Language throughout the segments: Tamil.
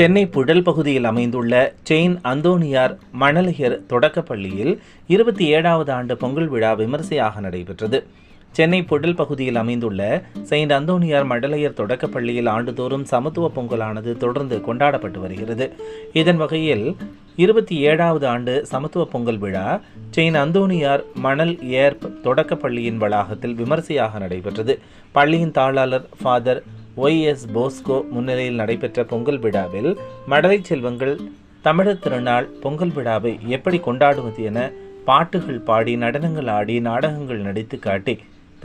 சென்னை புழல் பகுதியில் அமைந்துள்ள செயின்ட் அந்தோனியார் மழலையர் தொடக்கப்பள்ளியில் 27வது ஆண்டு பொங்கல் விழா விமரிசையாக நடைபெற்றது. சென்னை புழல் பகுதியில் அமைந்துள்ள செயின்ட் அந்தோனியார் மழலையர் தொடக்கப்பள்ளியில் ஆண்டுதோறும் சமத்துவ பொங்கலானது தொடர்ந்து கொண்டாடப்பட்டு வருகிறது. இதன் வகையில் 27வது ஆண்டு சமத்துவ பொங்கல் விழா செயின்ட் அந்தோனியார் மணல் ஏர் தொடக்கப்பள்ளியின் வளாகத்தில் விமரிசையாக நடைபெற்றது. பள்ளியின் தாளாளர் ஃபாதர் OS போஸ்கோ முன்னிலையில் நடைபெற்ற பொங்கல் விழாவில் மழலை செல்வங்கள் தமிழர் திருநாள் பொங்கல் விழாவை எப்படி கொண்டாடுவது என பாட்டுகள் பாடி, நடனங்கள் ஆடி, நாடகங்கள் நடித்து காட்டி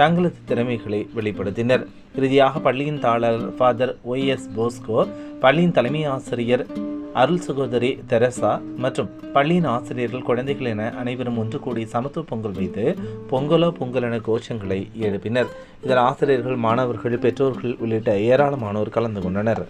தங்களது திறமைகளை வெளிப்படுத்தினர். இறுதியாக பள்ளியின் தாளாளர் ஃபாதர் OS போஸ்கோ, பள்ளியின் தலைமை ஆசிரியர் அருள் சகோதரி தெரசா மற்றும் பள்ளியின் ஆசிரியர்கள், குழந்தைகள் என அனைவரும் ஒன்று கூடி சமத்துவ பொங்கல் வைத்து பொங்கலோ பொங்கல் என கோஷங்களை எழுப்பினர். இதில் ஆசிரியர்கள், மாணவர்கள், பெற்றோர்கள் உள்ளிட்ட ஏராளமானோர் கலந்து கொண்டனர்.